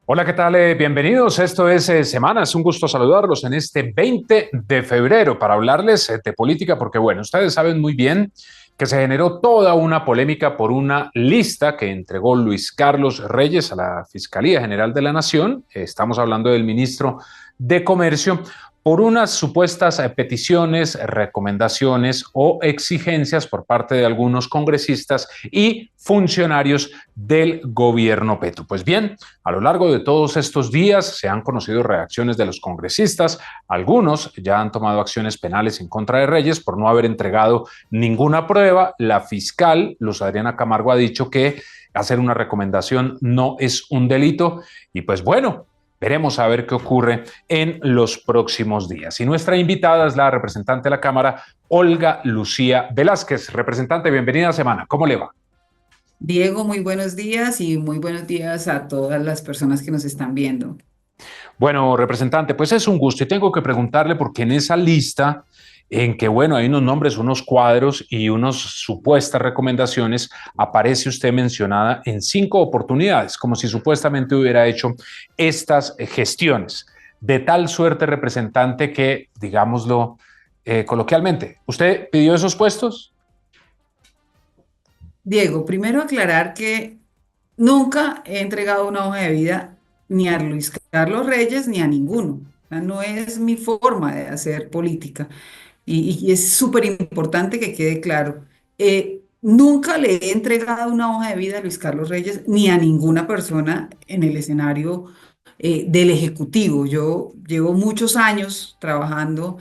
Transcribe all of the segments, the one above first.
Hola, ¿qué tal? Bienvenidos. Esto es Semana. Es un gusto saludarlos en este 20 de febrero para hablarles de política, porque bueno, ustedes saben muy bien que se generó toda una polémica por una lista que entregó Luis Carlos Reyes a la Fiscalía General de la Nación. Estamos hablando del ministro de Comercio por unas supuestas peticiones, recomendaciones o exigencias por parte de algunos congresistas y funcionarios del gobierno Petro. Pues bien, a lo largo de todos estos días se han conocido reacciones de los congresistas. Algunos ya han tomado acciones penales en contra de Reyes por no haber entregado ninguna prueba. La fiscal, Luz Adriana Camargo, ha dicho que hacer una recomendación no es un delito. Y pues bueno, veremos a ver qué ocurre en los próximos días. Y nuestra invitada es la representante de la Cámara, Olga Lucía Velázquez. Representante, bienvenida a Semana. ¿Cómo le va? Diego, muy buenos días y muy buenos días a todas las personas que nos están viendo. Bueno, representante, pues es un gusto y tengo que preguntarle porque en esa lista en que, bueno, hay unos nombres, unos cuadros y unas supuestas recomendaciones, aparece usted mencionada en 5 oportunidades, como si supuestamente hubiera hecho estas gestiones. De tal suerte, representante, que, digámoslo coloquialmente, ¿usted pidió esos puestos? Diego, primero aclarar que nunca he entregado una hoja de vida ni a Luis Carlos Reyes ni a ninguno. O sea, no es mi forma de hacer política y es súper importante que quede claro. Nunca le he entregado una hoja de vida a Luis Carlos Reyes ni a ninguna persona en el escenario del Ejecutivo. Yo llevo muchos años trabajando,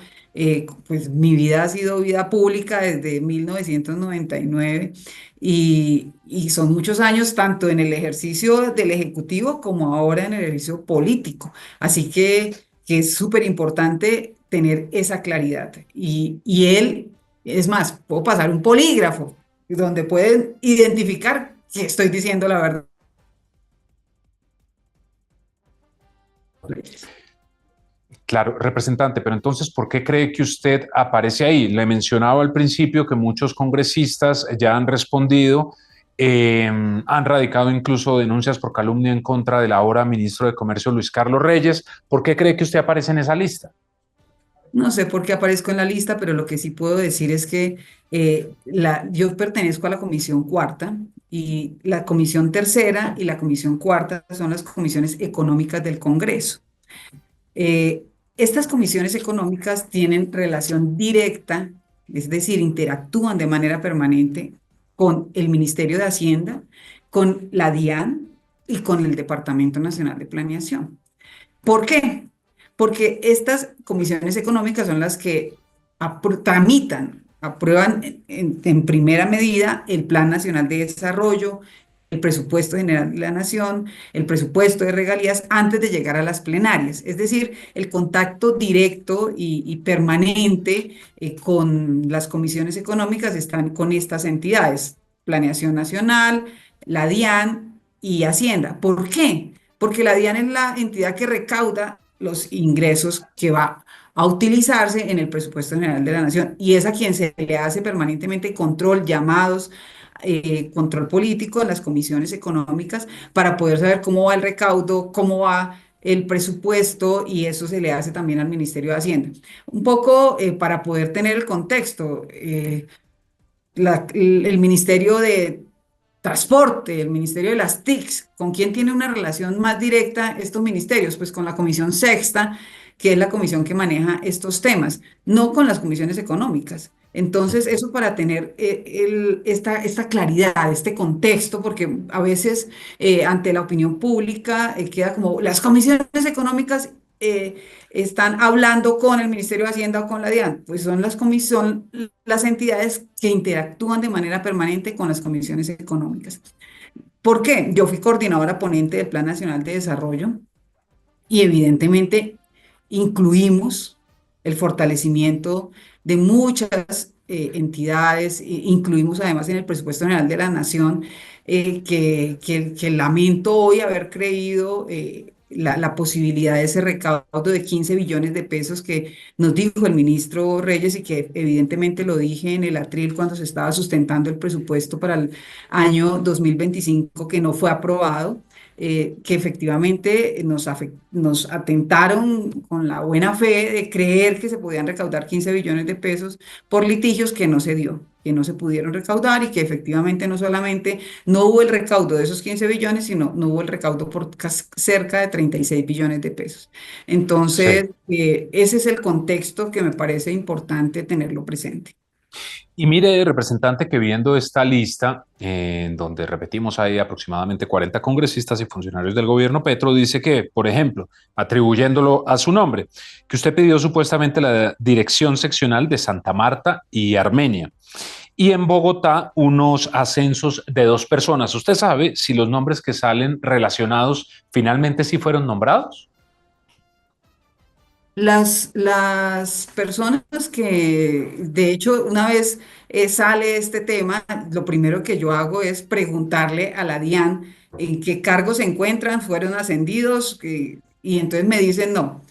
pues mi vida ha sido vida pública desde 1999 y son muchos años tanto en el ejercicio del Ejecutivo como ahora en el ejercicio político. Así que es súper importante tener esa claridad. Y él, es más, puedo pasar un polígrafo donde pueden identificar que estoy diciendo la verdad. Claro, representante, pero entonces, ¿por qué cree que usted aparece ahí? Le mencionaba al principio que muchos congresistas ya han respondido, han radicado incluso denuncias por calumnia en contra del ahora ministro de Comercio Luis Carlos Reyes. ¿Por qué cree que usted aparece en esa lista? No sé por qué aparezco en la lista, pero lo que sí puedo decir es que yo pertenezco a la Comisión Cuarta y la Comisión Tercera y la Comisión Cuarta son las comisiones económicas del Congreso. Estas comisiones económicas tienen relación directa, es decir, interactúan de manera permanente con el Ministerio de Hacienda, con la DIAN y con el Departamento Nacional de Planeación. ¿Por qué? Porque estas comisiones económicas son las que tramitan, aprueban en primera medida el Plan Nacional de Desarrollo, el presupuesto general de la Nación, el presupuesto de regalías antes de llegar a las plenarias. Es decir, el contacto directo y permanente con las comisiones económicas están con estas entidades, Planeación Nacional, la DIAN y Hacienda. ¿Por qué? Porque la DIAN es la entidad que recauda los ingresos que va a utilizarse en el presupuesto general de la Nación y es a quien se le hace permanentemente control, llamados, control político en las comisiones económicas para poder saber cómo va el recaudo, cómo va el presupuesto y eso se le hace también al Ministerio de Hacienda. Un poco para poder tener el contexto, el Ministerio de Transporte, el Ministerio de las TICs, ¿con quién tiene una relación más directa estos ministerios? Pues con la Comisión Sexta, que es la comisión que maneja estos temas, no con las comisiones económicas. Entonces, eso para tener esta claridad, este contexto, porque a veces ante la opinión pública queda como las comisiones económicas están hablando con el Ministerio de Hacienda o con la DIAN, pues son las entidades que interactúan de manera permanente con las comisiones económicas. ¿Por qué? Yo fui coordinadora ponente del Plan Nacional de Desarrollo y evidentemente incluimos el fortalecimiento de muchas entidades, incluimos además en el presupuesto general de la Nación, que lamento hoy haber creído la posibilidad de ese recaudo de 15 billones de pesos que nos dijo el ministro Reyes y que evidentemente lo dije en el atril cuando se estaba sustentando el presupuesto para el año 2025 que no fue aprobado. que efectivamente nos atentaron con la buena fe de creer que se podían recaudar 15 billones de pesos por litigios que no se dio, que no se pudieron recaudar y que efectivamente no solamente no hubo el recaudo de esos 15 billones, sino no hubo el recaudo por cerca de 36 billones de pesos. Sí. Entonces, ese es el contexto que me parece importante tenerlo presente. Y mire, representante, que viendo esta lista, en donde repetimos hay aproximadamente 40 congresistas y funcionarios del gobierno Petro, dice que, por ejemplo, atribuyéndolo a su nombre, que usted pidió supuestamente la dirección seccional de Santa Marta y Armenia. Y en Bogotá, unos ascensos de 2 personas. ¿Usted sabe si los nombres que salen relacionados finalmente sí fueron nombrados? Las personas que, de hecho, una vez sale este tema, lo primero que yo hago es preguntarle a la DIAN en qué cargos se encuentran, fueron ascendidos, y entonces me dicen no.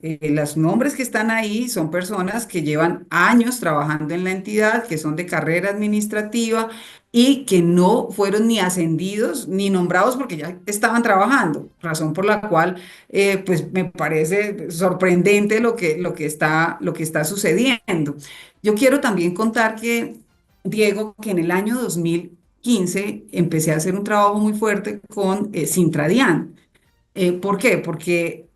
Los nombres que están ahí son personas que llevan años trabajando en la entidad, que son de carrera administrativa y que no fueron ni ascendidos ni nombrados porque ya estaban trabajando, razón por la cual pues me parece sorprendente lo que está sucediendo. Yo quiero también contar que, Diego, que en el año 2015 empecé a hacer un trabajo muy fuerte con Sintradian. ¿Por qué? Porque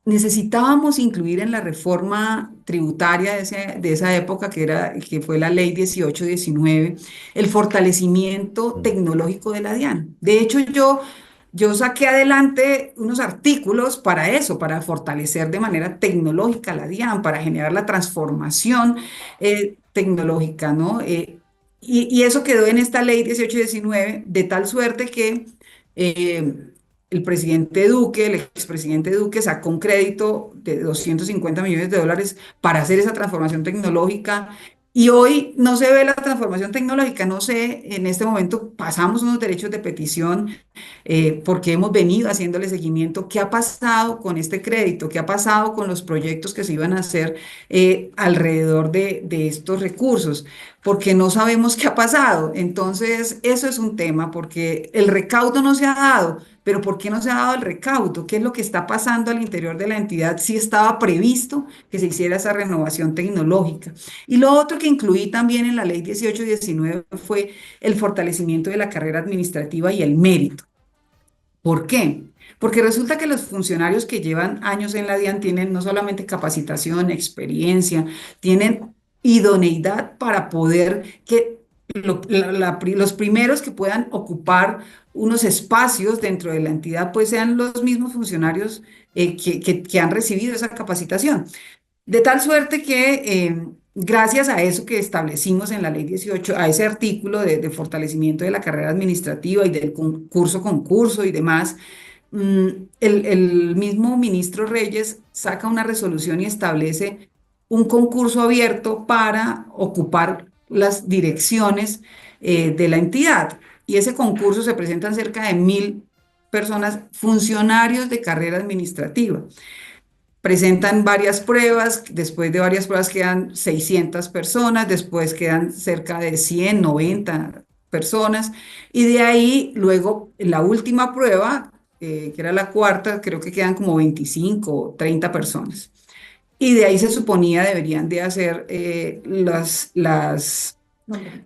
necesitábamos incluir en la reforma tributaria de esa época, que fue la ley 1819, el fortalecimiento Mm. tecnológico de la DIAN. De hecho, yo saqué adelante unos artículos para eso, para fortalecer de manera tecnológica la DIAN, para generar la transformación tecnológica, ¿no? Y eso quedó en esta ley 1819, de tal suerte que el presidente Duque, el expresidente Duque, sacó un crédito de 250 millones de dólares para hacer esa transformación tecnológica. Y hoy no se ve la transformación tecnológica, no sé, en este momento pasamos unos derechos de petición porque hemos venido haciéndole seguimiento. ¿Qué ha pasado con este crédito? ¿Qué ha pasado con los proyectos que se iban a hacer alrededor de estos recursos? Porque no sabemos qué ha pasado. Entonces, eso es un tema, porque el recaudo no se ha dado. Pero ¿por qué no se ha dado el recaudo? ¿Qué es lo que está pasando al interior de la entidad si estaba previsto que se hiciera esa renovación tecnológica? Y lo otro que incluí también en la ley 1819 fue el fortalecimiento de la carrera administrativa y el mérito. ¿Por qué? Porque resulta que los funcionarios que llevan años en la DIAN tienen no solamente capacitación, experiencia, tienen idoneidad para poder que los primeros que puedan ocupar unos espacios dentro de la entidad, pues sean los mismos funcionarios que han recibido esa capacitación. De tal suerte que gracias a eso que establecimos en la ley 18, a ese artículo de fortalecimiento de la carrera administrativa y del concurso y demás, el mismo ministro Reyes saca una resolución y establece un concurso abierto para ocupar las direcciones de la entidad. Y ese concurso se presentan cerca de 1.000 personas, funcionarios de carrera administrativa. Presentan varias pruebas, después de varias pruebas quedan 600 personas, después quedan cerca de 190 personas, y de ahí luego en la última prueba, que era la cuarta, creo que quedan como 25 o 30 personas. Y de ahí se suponía deberían de hacer los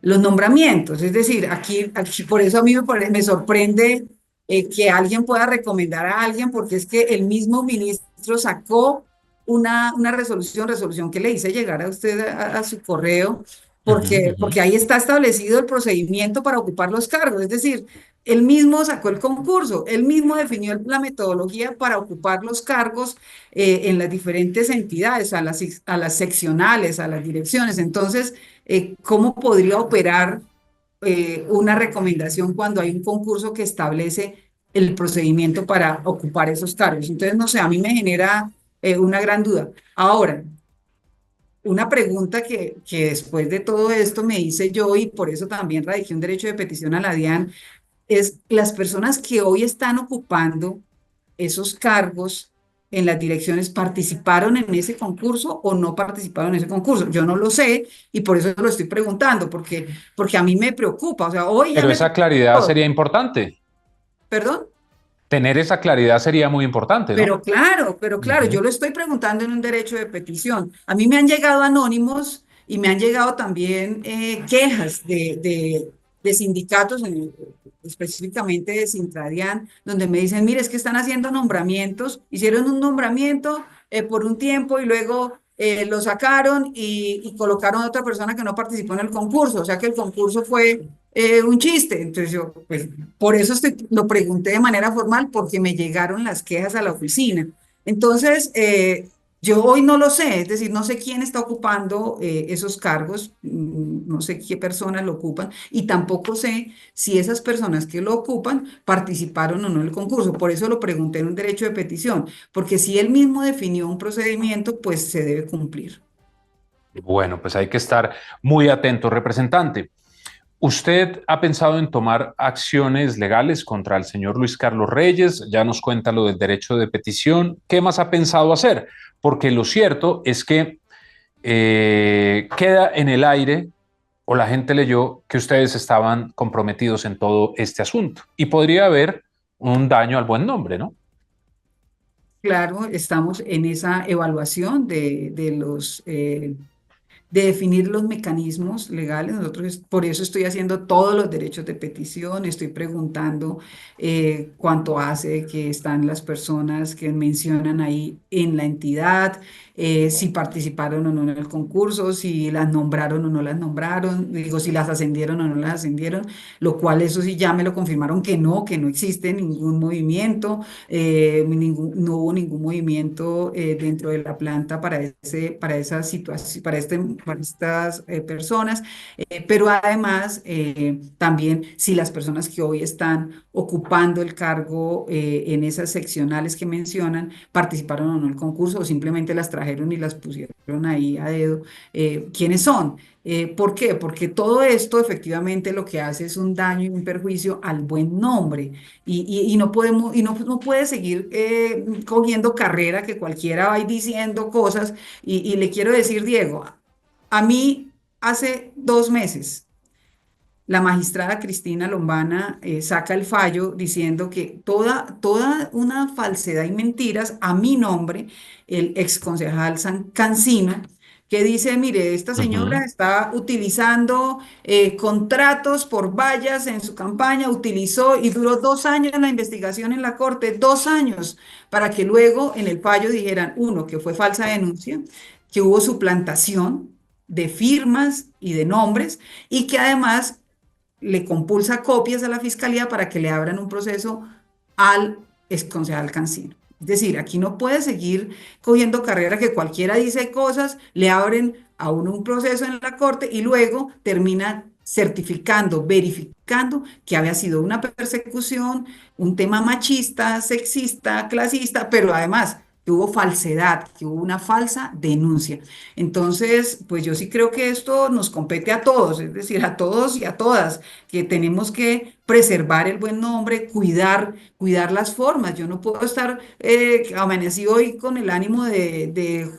nombramientos. Es decir, aquí por eso a mí me sorprende que alguien pueda recomendar a alguien, porque es que el mismo ministro sacó una resolución que le hice llegar a usted a su correo, Ujú, porque ujú. ahí está establecido el procedimiento para ocupar los cargos. Es decir, él mismo sacó el concurso, él mismo definió la metodología para ocupar los cargos en las diferentes entidades, a las seccionales, a las direcciones. Entonces, ¿cómo podría operar una recomendación cuando hay un concurso que establece el procedimiento para ocupar esos cargos? Entonces, no sé, a mí me genera una gran duda. Ahora, una pregunta que después de todo esto me hice yo, y por eso también radiqué un derecho de petición a la DIAN, es las personas que hoy están ocupando esos cargos en las direcciones, ¿participaron en ese concurso o no participaron en ese concurso? Yo no lo sé y por eso lo estoy preguntando, porque a mí me preocupa. O sea, hoy ya Pero me esa preocupa claridad todo. sería importante. ¿Perdón? Tener esa claridad sería muy importante, ¿no? Pero claro, Ujú. yo lo estoy preguntando en un derecho de petición. A mí me han llegado anónimos y me han llegado también quejas de sindicatos, específicamente de Sintradian, donde me dicen, mire, es que están haciendo nombramientos, hicieron un nombramiento por un tiempo y luego lo sacaron y colocaron a otra persona que no participó en el concurso, o sea que el concurso fue un chiste. Entonces yo, pues, por eso lo pregunté de manera formal, porque me llegaron las quejas a la oficina. Entonces, yo hoy no lo sé, es decir, no sé quién está ocupando esos cargos, no sé qué personas lo ocupan y tampoco sé si esas personas que lo ocupan participaron o no en el concurso. Por eso lo pregunté en un derecho de petición, porque si él mismo definió un procedimiento, pues se debe cumplir. Bueno, pues hay que estar muy atento, representante. ¿Usted ha pensado en tomar acciones legales contra el señor Luis Carlos Reyes? Ya nos cuenta lo del derecho de petición. ¿Qué más ha pensado hacer? Porque lo cierto es que queda en el aire o la gente leyó que ustedes estaban comprometidos en todo este asunto y podría haber un daño al buen nombre, ¿no? Claro, estamos en esa evaluación de definir los mecanismos legales. Por eso estoy haciendo todos los derechos de petición, estoy preguntando cuánto hace que están las personas que mencionan ahí en la entidad, si participaron o no en el concurso, si las nombraron o no las nombraron, digo, si las ascendieron o no las ascendieron, lo cual eso sí ya me lo confirmaron que no existe ningún movimiento, no hubo ningún movimiento dentro de la planta para esa situación, para estas personas, pero además también si las personas que hoy están ocupando el cargo en esas seccionales que mencionan participaron o no en el concurso o simplemente las trajeron y las pusieron ahí a dedo, ¿quiénes son? ¿Por qué? Porque todo esto efectivamente lo que hace es un daño y un perjuicio al buen nombre y no podemos, no puede seguir cogiendo carrera que cualquiera va diciendo cosas y le quiero decir, Diego, a mí hace 2 meses la magistrada Cristina Lombana saca el fallo diciendo que toda una falsedad y mentiras a mi nombre, el exconcejal Cancino, que dice, mire, esta señora Ujú. está utilizando contratos por vallas en su campaña, utilizó y duró 2 años en la investigación en la corte, 2 años, para que luego en el fallo dijeran, uno, que fue falsa denuncia, que hubo suplantación de firmas y de nombres, y que además le compulsa copias a la fiscalía para que le abran un proceso al exconcejal Cancino. Es decir, aquí no puede seguir cogiendo carrera que cualquiera dice cosas, le abren a uno un proceso en la corte y luego termina certificando, verificando que había sido una persecución, un tema machista, sexista, clasista, pero además que hubo falsedad, que hubo una falsa denuncia. Entonces, pues yo sí creo que esto nos compete a todos, es decir, a todos y a todas, que tenemos que preservar el buen nombre, cuidar las formas. Yo no puedo estar amanecí hoy con el ánimo de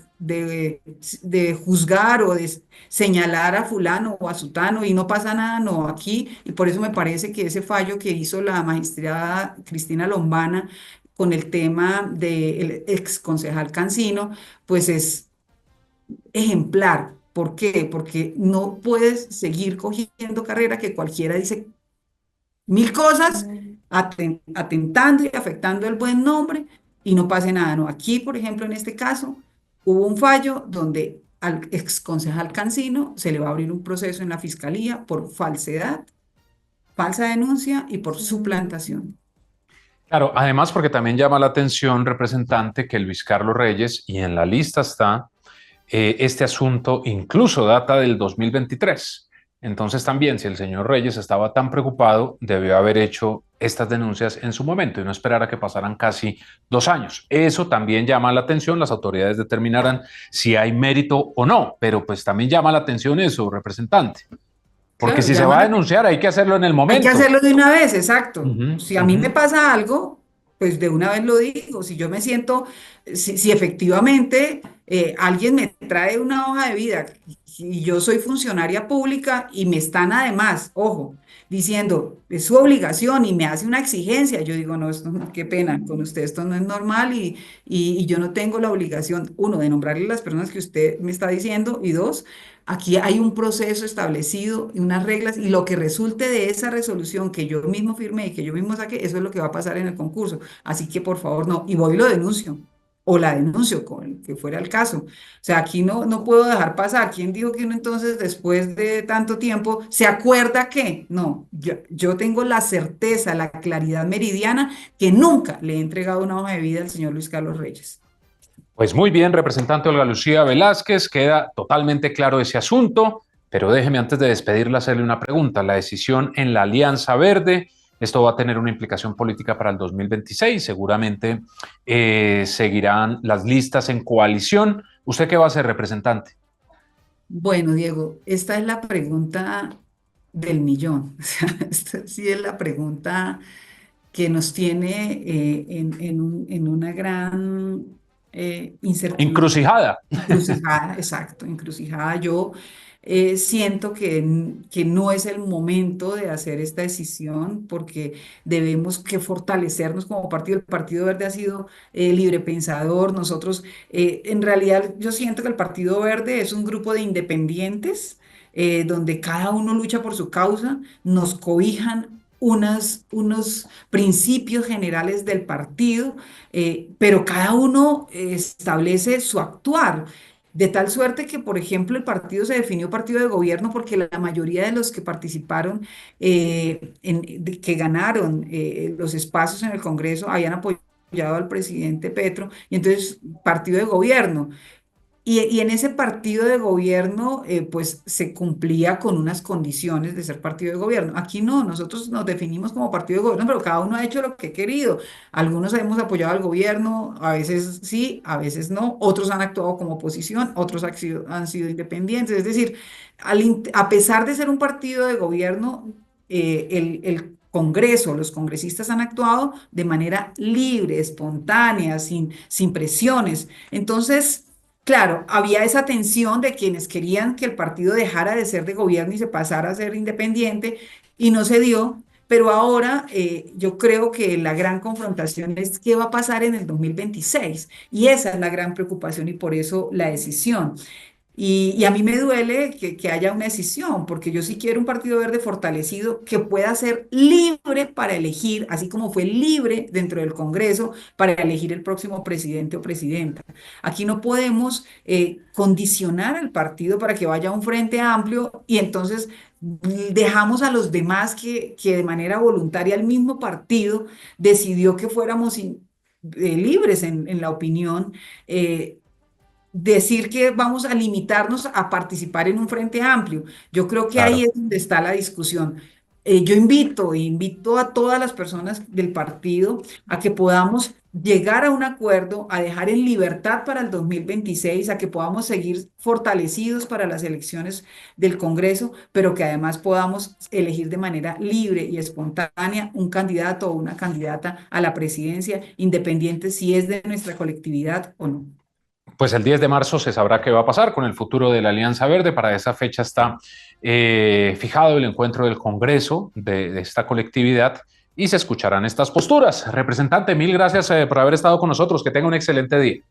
juzgar o de señalar a fulano o a sutano y no pasa nada, no, aquí, y por eso me parece que ese fallo que hizo la magistrada Cristina Lombana con el tema del ex concejal Cancino, pues es ejemplar. ¿Por qué? Porque no puedes seguir cogiendo carrera que cualquiera dice mil cosas, atentando y afectando el buen nombre y no pase nada. No, aquí, por ejemplo, en este caso, hubo un fallo donde al exconcejal Cancino se le va a abrir un proceso en la fiscalía por falsedad, falsa denuncia y por suplantación. Claro, además porque también llama la atención, representante, que Luis Carlos Reyes, y en la lista está, este asunto incluso data del 2023. Entonces también, si el señor Reyes estaba tan preocupado, debió haber hecho estas denuncias en su momento y no esperar a que pasaran casi 2 años. Eso también llama la atención, las autoridades determinarán si hay mérito o no, pero pues también llama la atención eso, representante, porque Claro, si se va a denunciar hay que hacerlo en el hay que momento. hacerlo de una vez, exacto. Ujú, Si a mí me ujú. pasa algo, pues de una vez lo digo. Si yo me siento, si efectivamente alguien me trae una hoja de vida y yo soy funcionaria pública y me están además, ojo, diciendo, es su obligación y me hace una exigencia. Yo digo, no, qué pena con usted, esto no es normal y yo no tengo la obligación, uno, de nombrarle las personas que usted me está diciendo y dos, aquí hay un proceso establecido y unas reglas y lo que resulte de esa resolución que yo mismo firmé y que yo mismo saqué, eso es lo que va a pasar en el concurso. Así que por favor, no, y voy y lo denuncio. O la denuncio, con el que fuera el caso. O sea, aquí no puedo dejar pasar. ¿Quién dijo que uno entonces, después de tanto tiempo, se acuerda que? No, yo tengo la certeza, la claridad meridiana que nunca le he entregado una hoja de vida al señor Luis Carlos Reyes. Pues muy bien, representante Olga Lucía Velázquez, queda totalmente claro ese asunto, pero déjeme antes de despedirla hacerle una pregunta. La decisión en la Alianza Verde, esto va a tener una implicación política para el 2026, seguramente seguirán las listas en coalición. ¿Usted qué va a hacer, representante? Bueno, Diego, esta es la pregunta del millón. O sea, esta sí es la pregunta que nos tiene en una gran incertidumbre. Encrucijada. Encrucijada, exacto, encrucijada. Yo siento que no es el momento de hacer esta decisión porque debemos que fortalecernos como partido. El Partido Verde ha sido librepensador. Nosotros, en realidad, yo siento que el Partido Verde es un grupo de independientes donde cada uno lucha por su causa, nos cobijan unos principios generales del partido, pero cada uno establece su actuar. De tal suerte que, por ejemplo, el partido se definió partido de gobierno porque la mayoría de los que participaron, que ganaron los espacios en el Congreso, habían apoyado al presidente Petro, y entonces partido de gobierno. Y en ese partido de gobierno, pues se cumplía con unas condiciones de ser partido de gobierno. Aquí no, nosotros nos definimos como partido de gobierno, pero cada uno ha hecho lo que ha querido. Algunos hemos apoyado al gobierno, a veces sí, a veces no. Otros han actuado como oposición, otros han sido independientes. Es decir, a pesar de ser un partido de gobierno, el Congreso, los congresistas han actuado de manera libre, espontánea, sin presiones. Entonces, claro, había esa tensión de quienes querían que el partido dejara de ser de gobierno y se pasara a ser independiente y no se dio, pero ahora yo creo que la gran confrontación es qué va a pasar en el 2026 y esa es la gran preocupación y por eso la decisión. Y a mí me duele que haya una decisión, porque yo sí quiero un Partido Verde fortalecido que pueda ser libre para elegir, así como fue libre dentro del Congreso para elegir el próximo presidente o presidenta. Aquí no podemos condicionar al partido para que vaya a un frente amplio y entonces dejamos a los demás que de manera voluntaria el mismo partido decidió que fuéramos libres en la opinión. Decir que vamos a limitarnos a participar en un frente amplio. Yo creo que ahí Claro. es donde está la discusión. Yo invito a todas las personas del partido a que podamos llegar a un acuerdo, a dejar en libertad para el 2026, a que podamos seguir fortalecidos para las elecciones del Congreso, pero que además podamos elegir de manera libre y espontánea un candidato o una candidata a la presidencia, independiente si es de nuestra colectividad o no. Pues el 10 de marzo se sabrá qué va a pasar con el futuro de la Alianza Verde. Para esa fecha está fijado el encuentro del Congreso de esta colectividad y se escucharán estas posturas. Representante, mil gracias por haber estado con nosotros. Que tenga un excelente día.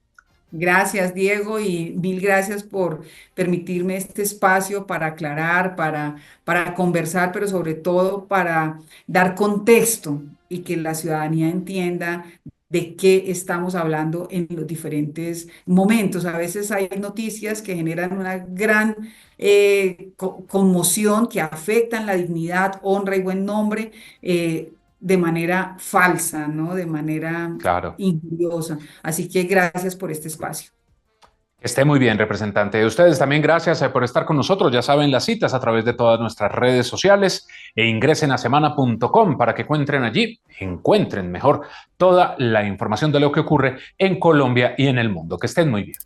Gracias, Diego, y mil gracias por permitirme este espacio para aclarar, para conversar, pero sobre todo para dar contexto y que la ciudadanía entienda de qué estamos hablando en los diferentes momentos. A veces hay noticias que generan una gran conmoción, que afectan la dignidad, honra y buen nombre. De manera falsa, ¿no? De manera Claro. injuriosa. Así que gracias por este espacio. Que esté muy bien, representante. Ustedes también gracias por estar con nosotros. Ya saben, las citas a través de todas nuestras redes sociales e ingresen a semana.com para que encuentren mejor toda la información de lo que ocurre en Colombia y en el mundo. Que estén muy bien.